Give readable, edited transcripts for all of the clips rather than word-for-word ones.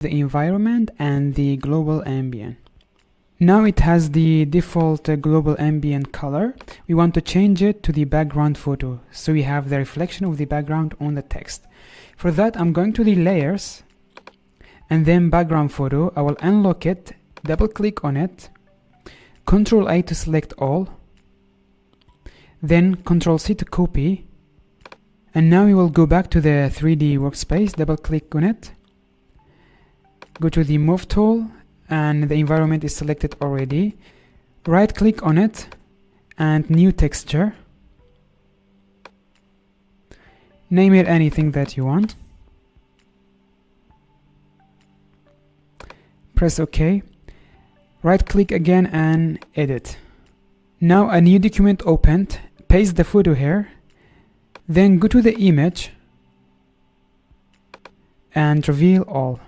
the environment and the global ambient. Now it has the default global ambient color. We want to change it to the background photo, so we have the reflection of the background on the text. For that, I'm going to the layers and then background photo. I will unlock it, double click on it, Ctrl A to select all, then Ctrl C to copy, and now we will go back to the 3D workspace, double click on it, go to the move tool, and the environment is selected already. Right click on it and new texture, name it anything that you want, press OK, right click again and edit. Now a new document opened, paste the photo here, then go to the image and reveal all.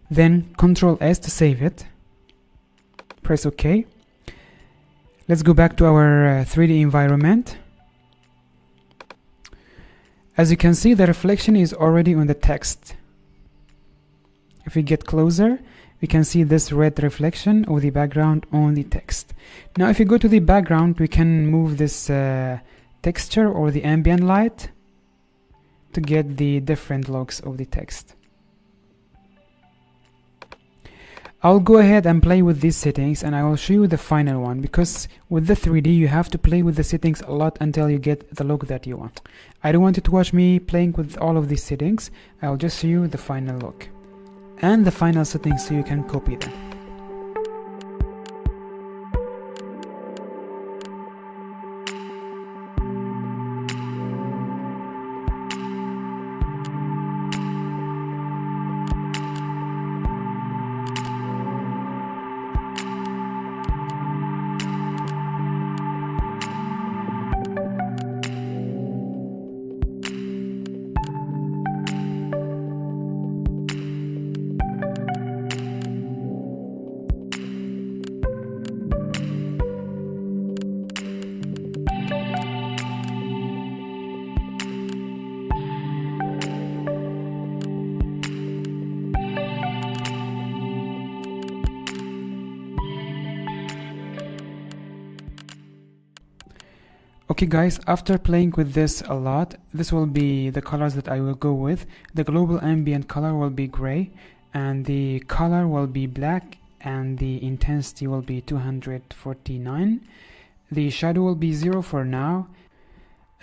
Then Ctrl S to save it, press OK. Let's go back to our 3D environment. As you can see, the reflection is already on the text. If we get closer, we can see this red reflection of the background on the text. Now if you go to the background, we can move this texture or the ambient light to get the different looks of the text. I'll go ahead and play with these settings and I will show you the final one, because with the 3D you have to play with the settings a lot until you get the look that you want. I don't want you to watch me playing with all of these settings. I'll just show you the final look and the final settings so you can copy them. Okay guys, after playing with this a lot, this will be the colors that I will go with. The global ambient color will be gray, and the color will be black, and the intensity will be 249. The shadow will be 0 for now,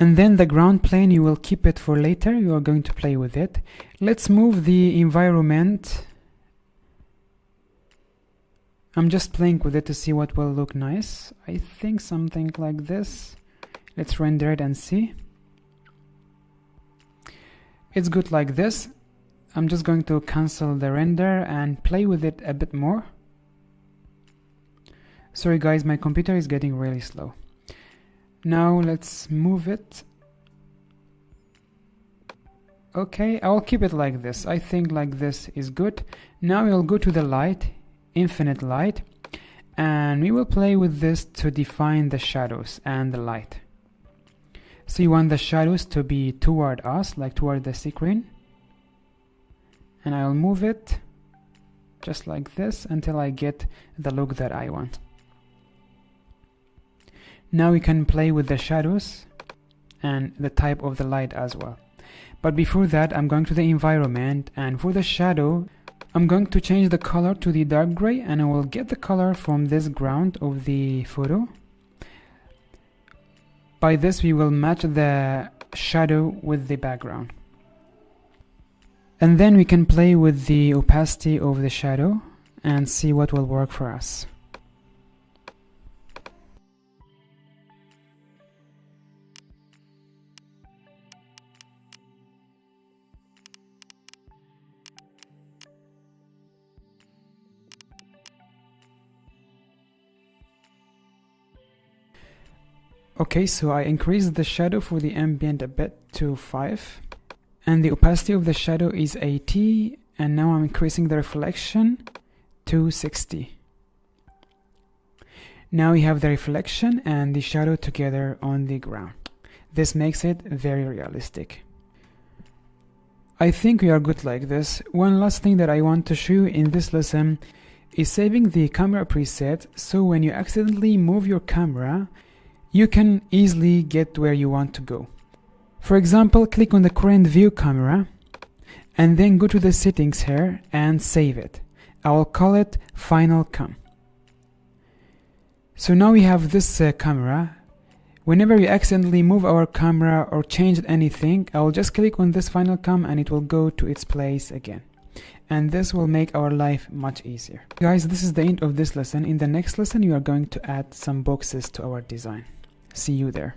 and then the ground plane you will keep it for later. You are going to play with it. Let's move the environment. I'm just playing with it to see what will look nice. I think something like this. Let's render it and see. It's good like this. I'm just going to cancel the render and play with it a bit more. Sorry guys, my computer is getting really slow. Now let's move it. Okay, I'll keep it like this. I think like this is good. Now we'll go to the light, infinite light, and we will play with this to define the shadows and the light. So you want the shadows to be toward us, like toward the screen, and I'll move it just like this until I get the look that I want. Now we can play with the shadows and the type of the light as well. But before that, I'm going to the environment, and for the shadow I'm going to change the color to the dark gray, and I will get the color from this ground of the photo. By this we will match the shadow with the background. And then we can play with the opacity of the shadow and see what will work for us. Okay, so I increased the shadow for the ambient a bit to 5, and the opacity of the shadow is 80, and now I'm increasing the reflection to 60. Now we have the reflection and the shadow together on the ground. This makes it very realistic. I think we are good like this. One last thing that I want to show you in this lesson is saving the camera preset, so when you accidentally move your camera, you can easily get where you want to go. For example, click on the current view camera and then go to the settings here and save it. I will call it Final Cam. So now we have this camera. Whenever we accidentally move our camera or change anything, I will just click on this Final Cam and it will go to its place again. And this will make our life much easier. Guys, this is the end of this lesson. In the next lesson, we are going to add some boxes to our design. See you there.